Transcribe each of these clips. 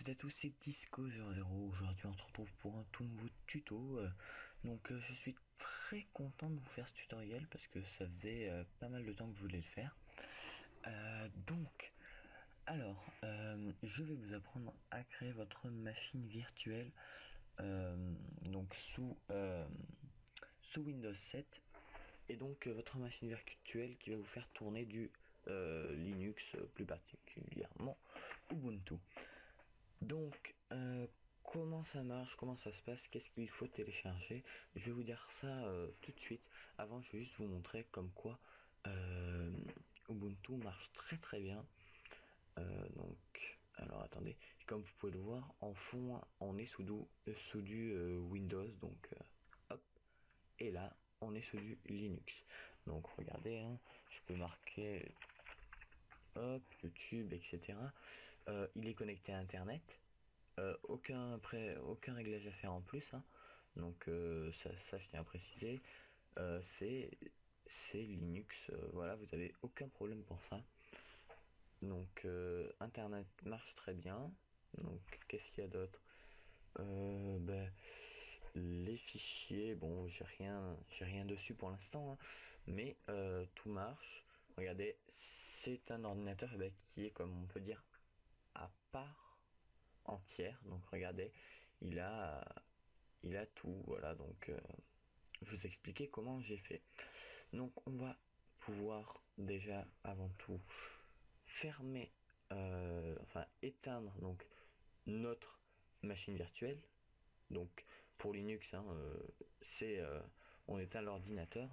toutes et à tous, c'est Disco00. Aujourd'hui, on se retrouve pour un tout nouveau tuto. Je suis très content de vous faire ce tutoriel parce que ça faisait pas mal de temps que je voulais le faire. Je vais vous apprendre à créer votre machine virtuelle sous Windows 7 et votre machine virtuelle qui va vous faire tourner du Linux, plus particulièrement Ubuntu. Comment ça marche, comment ça se passe, qu'est-ce qu'il faut télécharger? Je vais vous dire ça tout de suite. Avant, je vais juste vous montrer comme quoi Ubuntu marche très très bien. Alors attendez, comme vous pouvez le voir, en fond, on est sous du Windows, hop, et là, on est sous du Linux. Donc regardez, hein, je peux marquer hop, YouTube, etc. Il est connecté à Internet. Aucun réglage à faire en plus, hein. Ça je tiens à préciser. C'est Linux, voilà, vous avez aucun problème pour ça. Internet marche très bien. Donc qu'est-ce qu'il y a d'autre? Les fichiers, bon, j'ai rien dessus pour l'instant, hein, mais tout marche. Regardez, c'est un ordinateur qui est, comme on peut dire, à part entière. Donc regardez, il a tout, voilà. Je vais vous expliquer comment j'ai fait. Donc on va pouvoir déjà avant tout fermer, éteindre notre machine virtuelle. Donc pour Linux, hein, on éteint l'ordinateur,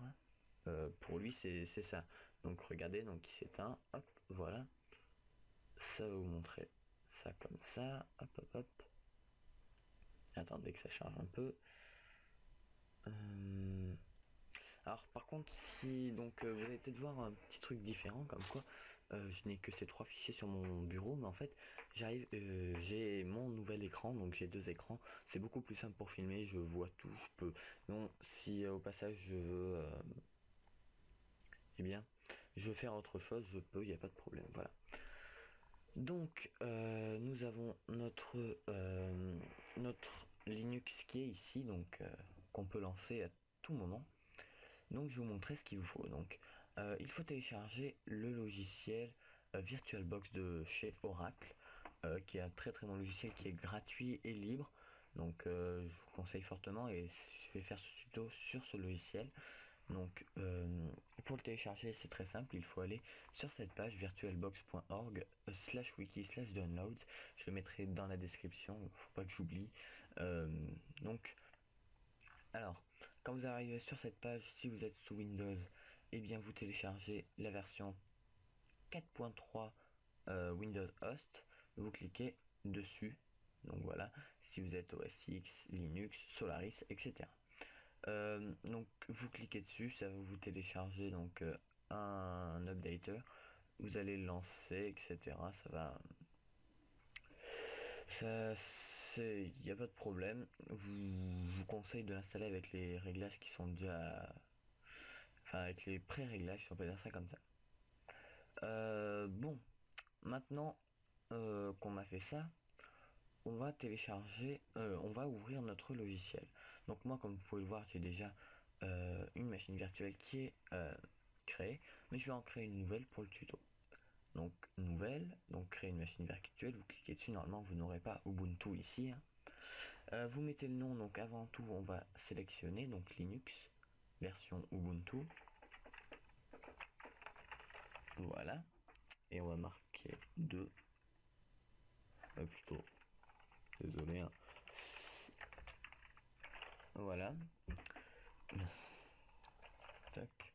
hein. Pour lui c'est ça. Donc regardez, donc il s'éteint, hop, voilà. Ça va vous montrer ça comme ça, hop hop hop. Attendez que ça charge un peu. Alors par contre, si vous allez peut-être voir un petit truc différent, comme quoi je n'ai que ces 3 fichiers sur mon bureau, mais en fait j'ai mon nouvel écran, donc j'ai 2 écrans. C'est beaucoup plus simple pour filmer, je vois tout, je peux. Non, si au passage je veux je veux faire autre chose, je peux, il n'y a pas de problème, voilà. Nous avons notre Linux qui est ici, qu'on peut lancer à tout moment. Donc je vais vous montrer ce qu'il vous faut. Il faut télécharger le logiciel VirtualBox de chez Oracle, qui est un très très bon logiciel qui est gratuit et libre. Je vous conseille fortement et je vais faire ce tuto sur ce logiciel. Pour le télécharger, c'est très simple, il faut aller sur cette page virtualbox.org/wiki/download. Je le mettrai dans la description, faut pas que j'oublie. Quand vous arrivez sur cette page, si vous êtes sous Windows, vous téléchargez la version 4.3 Windows Host, vous cliquez dessus. Donc voilà, si vous êtes OS X, Linux, Solaris, etc. Vous cliquez dessus, ça va vous télécharger un updater. Vous allez le lancer, etc. Il n'y a pas de problème. Je vous conseille de l'installer avec les réglages qui sont déjà, avec les pré-réglages, si on peut dire ça comme ça. Maintenant qu'on a fait ça, on va télécharger, on va ouvrir notre logiciel. Donc moi, comme vous pouvez le voir, j'ai déjà une machine virtuelle qui est créée, mais je vais en créer une nouvelle pour le tuto. Nouvelle, créer une machine virtuelle, vous cliquez dessus, normalement vous n'aurez pas Ubuntu ici, hein. Vous mettez le nom, avant tout on va sélectionner Linux, version Ubuntu, voilà, et on va marquer 2, plutôt, désolé, hein. Voilà. Tac.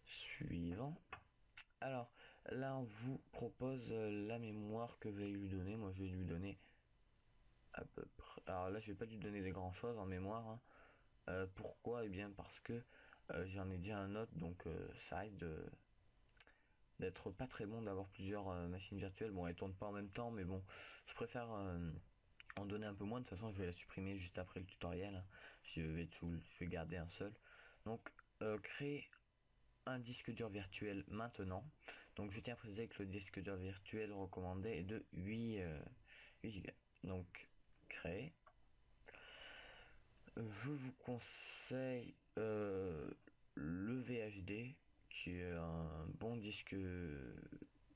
Suivant. Alors là on vous propose la mémoire que vous allez lui donner. Moi je vais lui donner à peu près. Alors là je vais pas lui donner des grands choses en mémoire, hein. Pourquoi? Parce que j'en ai déjà un autre, ça risque d'être pas très bon d'avoir plusieurs machines virtuelles. Bon, elles tournent pas en même temps, mais bon, je préfère en donner un peu moins. De toute façon je vais la supprimer juste après le tutoriel, hein. Je vais garder un seul. Créer un disque dur virtuel maintenant. Je tiens à préciser que le disque dur virtuel recommandé est de 8 Go. donc créer. Je vous conseille le VHD qui est un bon disque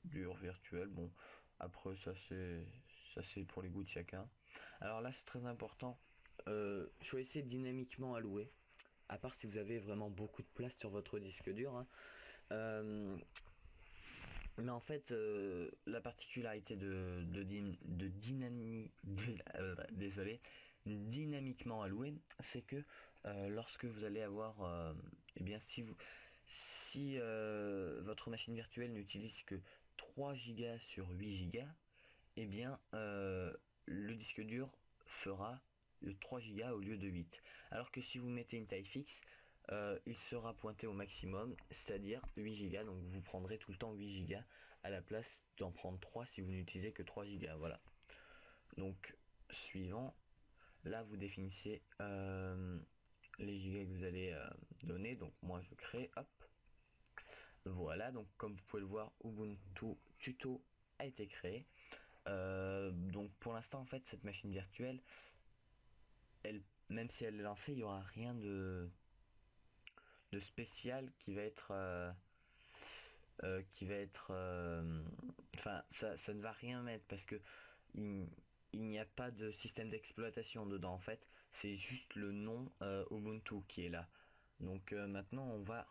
dur virtuel. Bon, après ça c'est pour les goûts de chacun. Alors là c'est très important, choisissez dynamiquement alloué, à part si vous avez vraiment beaucoup de place sur votre disque dur, hein. Mais en fait, la particularité désolé, dynamiquement alloué, c'est que lorsque vous allez avoir, eh bien, si votre machine virtuelle n'utilise que 3 Go sur 8 Go, eh bien, le disque dur fera le 3 Go au lieu de 8. Alors que si vous mettez une taille fixe, il sera pointé au maximum, c'est-à-dire 8 Go, donc vous prendrez tout le temps 8 Go à la place d'en prendre 3 si vous n'utilisez que 3 Go. Voilà. Donc, suivant, là vous définissez les gigas que vous allez donner. Donc moi je crée, hop. Voilà, donc comme vous pouvez le voir, Ubuntu Tuto a été créé. Donc pour l'instant en fait cette machine virtuelle, même si elle est lancée, il n'y aura rien de spécial enfin ça ne va rien mettre parce que il, il n'y a pas de système d'exploitation dedans en fait, c'est juste le nom Ubuntu qui est là. Donc maintenant on va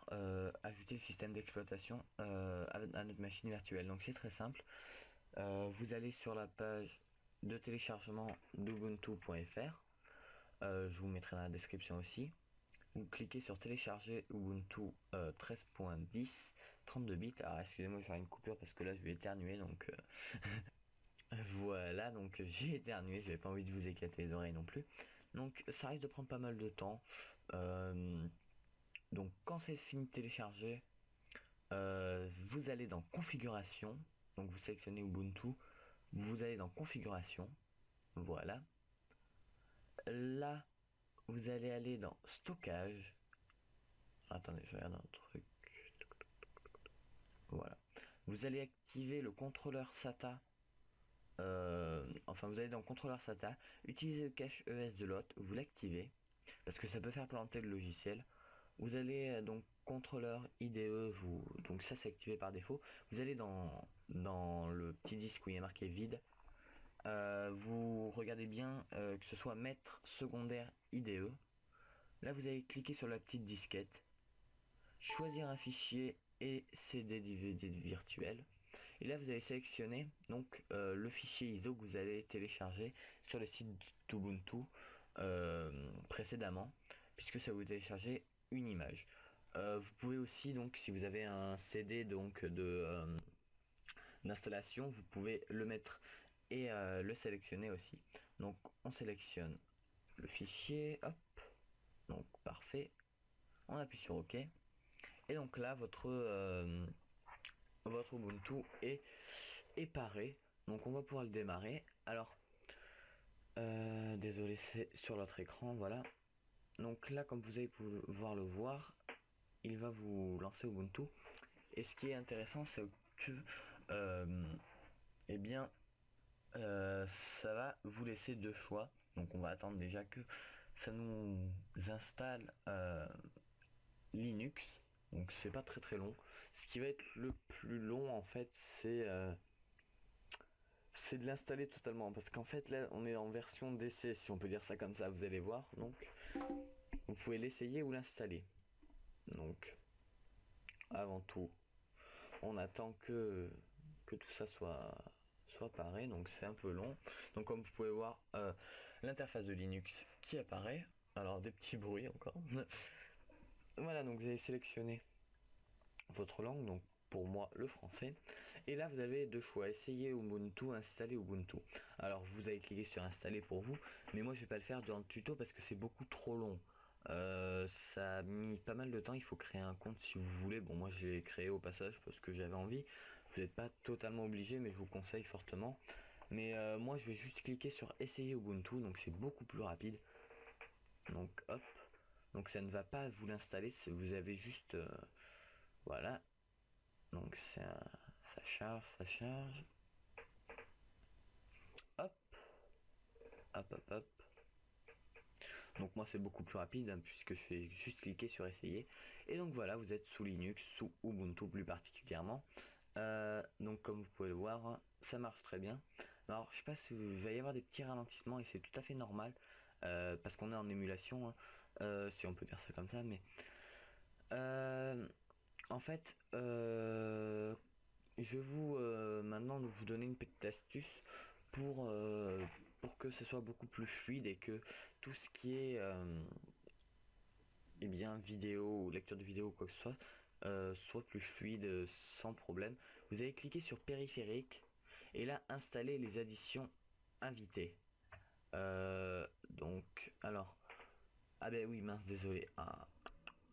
ajouter le système d'exploitation à notre machine virtuelle. Donc c'est très simple. Vous allez sur la page de téléchargement d'ubuntu.fr. Je vous mettrai dans la description aussi. Vous cliquez sur télécharger Ubuntu 13.10 32 bits. Alors excusez-moi, je vais faire une coupure parce que là je vais éternuer, donc voilà, donc j'ai éternué, j'avais pas envie de vous éclater les oreilles non plus. Donc ça risque de prendre pas mal de temps. Donc quand c'est fini de télécharger, vous allez dans configuration, donc vous sélectionnez Ubuntu, vous allez dans configuration, voilà. Là, vous allez aller dans stockage. Attendez, je regarde un truc. Voilà. Vous allez activer le contrôleur SATA. Enfin, vous allez dans contrôleur SATA, utilisez le cache ES de l'hôte, vous l'activez, parce que ça peut faire planter le logiciel. Vous allez donc contrôleur IDE, donc ça c'est activé par défaut. Vous allez dans le petit disque où il y a marqué vide. Vous regardez bien que ce soit maître secondaire IDE. Là vous allez cliquer sur la petite disquette, choisir un fichier et CD DVD virtuel. Et là vous allez sélectionner donc le fichier ISO que vous allez télécharger sur le site d'Ubuntu précédemment, puisque ça vous télécharger une image. Vous pouvez aussi, donc si vous avez un CD donc d'installation, vous pouvez le mettre et le sélectionner aussi. Donc on sélectionne le fichier, hop, donc parfait, on appuie sur OK, et donc là votre Ubuntu est paré, donc on va pouvoir le démarrer. Alors désolé, c'est sur l'autre écran, voilà. Donc là, comme vous allez pouvoir le voir, il va vous lancer Ubuntu. Et ce qui est intéressant, c'est que eh bien ça va vous laisser deux choix. Donc on va attendre déjà que ça nous installe Linux. Donc c'est pas très très long. Ce qui va être le plus long en fait, c'est de l'installer totalement, parce qu'en fait là on est en version d'essai, si on peut dire ça comme ça, vous allez voir. Donc vous pouvez l'essayer ou l'installer. Donc avant tout on attend que tout ça soit paré, donc c'est un peu long. Donc comme vous pouvez voir, l'interface de Linux qui apparaît, alors des petits bruits encore. Voilà, donc vous allez sélectionner votre langue, donc pour moi le français, et là vous avez deux choix: essayer Ubuntu, installer Ubuntu. Alors vous allez cliquer sur installer pour vous, mais moi je vais pas le faire dans le tuto parce que c'est beaucoup trop long. Ça a mis pas mal de temps, il faut créer un compte si vous voulez. Bon, moi j'ai créé au passage parce que j'avais envie. Vous n'êtes pas totalement obligé, mais je vous conseille fortement. Mais moi je vais juste cliquer sur essayer Ubuntu, donc c'est beaucoup plus rapide. Donc hop, donc ça ne va pas vous l'installer, vous avez juste voilà. Donc ça charge, hop. hop hop hop. Donc moi c'est beaucoup plus rapide hein, puisque je fais juste cliquer sur essayer. Et donc voilà, vous êtes sous Linux, sous Ubuntu plus particulièrement. Donc comme vous pouvez le voir, ça marche très bien. Alors je sais pas si il va y avoir des petits ralentissements et c'est tout à fait normal parce qu'on est en émulation, hein, si on peut dire ça comme ça. Mais en fait, je vais vous maintenant vous donner une petite astuce pour que ce soit beaucoup plus fluide et que tout ce qui est eh bien vidéo ou lecture de vidéo ou quoi que ce soit soit plus fluide sans problème. Vous allez cliquer sur périphérique et là installer les additions invitées. Donc alors ah ben oui mince désolé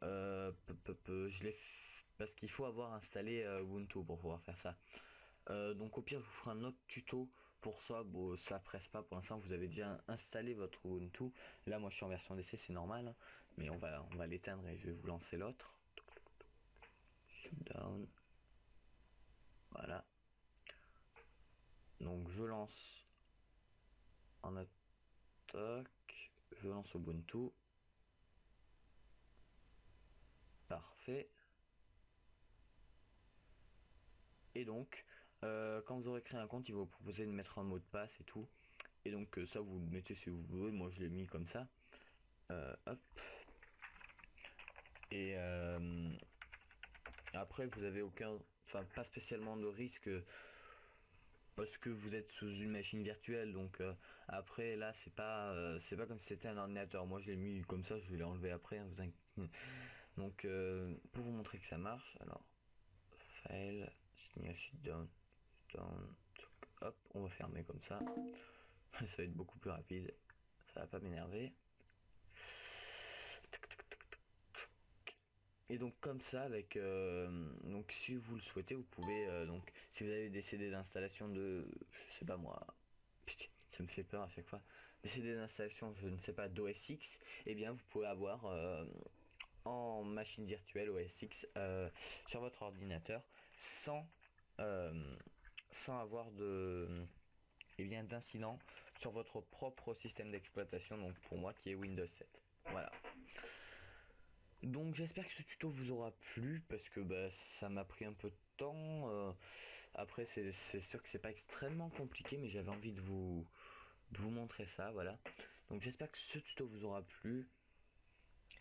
je l'ai parce qu'il faut avoir installé Ubuntu pour pouvoir faire ça. Donc au pire je vous ferai un autre tuto pour ça. Bon ça presse pas pour l'instant, vous avez déjà installé votre Ubuntu. Là moi je suis en version d'essai, c'est normal hein. Mais on va l'éteindre et je vais vous lancer l'autre. Shutdown. Voilà. Donc je lance en attaque, je lance Ubuntu. Parfait. Et donc quand vous aurez créé un compte, il va vous proposer de mettre un mot de passe et tout. Et donc ça vous le mettez si vous voulez, moi je l'ai mis comme ça. Hop. Et après vous avez aucun, enfin pas spécialement de risque parce que vous êtes sous une machine virtuelle. Donc après là c'est pas comme si c'était un ordinateur. Moi je l'ai mis comme ça, je vais l'enlever après hein, vous inquiétez. Donc pour vous montrer que ça marche, alors file, signal shutdown, down, hop, on va fermer comme ça. Ça va être beaucoup plus rapide, ça va pas m'énerver. Et donc comme ça avec donc si vous le souhaitez vous pouvez donc si vous avez des CD d'installation de je sais pas moi, ça me fait peur à chaque fois, des CD d'installation je ne sais pas d'OS X, et bien vous pouvez avoir en machine virtuelle OS X sur votre ordinateur sans sans avoir de d'incident sur votre propre système d'exploitation, donc pour moi qui est Windows 7. Voilà. Donc j'espère que ce tuto vous aura plu parce que bah, ça m'a pris un peu de temps. Après c'est sûr que c'est pas extrêmement compliqué, mais j'avais envie de vous montrer ça, voilà. Donc j'espère que ce tuto vous aura plu.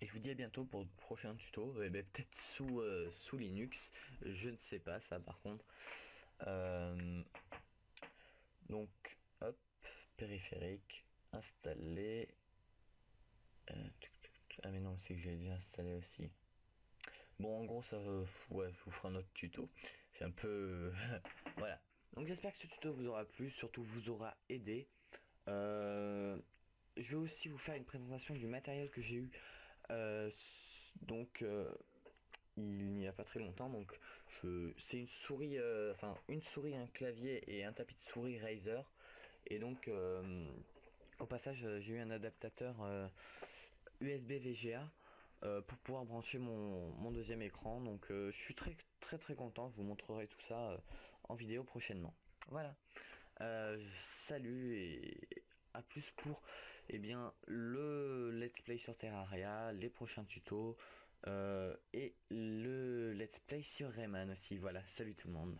Et je vous dis à bientôt pour de prochains tutos, peut-être sous Linux, je ne sais pas ça par contre. Donc hop, périphérique, installé. Ah mais non, c'est que j'ai déjà installé aussi. Bon en gros ça ouais je vous ferai un autre tuto. C'est un peu voilà. Donc j'espère que ce tuto vous aura plu, surtout vous aura aidé. Je vais aussi vous faire une présentation du matériel que j'ai eu donc il n'y a pas très longtemps. Donc c'est une souris enfin une souris, un clavier et un tapis de souris Razer. Et donc au passage j'ai eu un adaptateur USB VGA pour pouvoir brancher mon deuxième écran. Donc je suis très content, je vous montrerai tout ça en vidéo prochainement. Voilà. Salut et à plus pour le let's play sur Terraria, les prochains tutos et le let's play sur Rayman aussi. Voilà, salut tout le monde.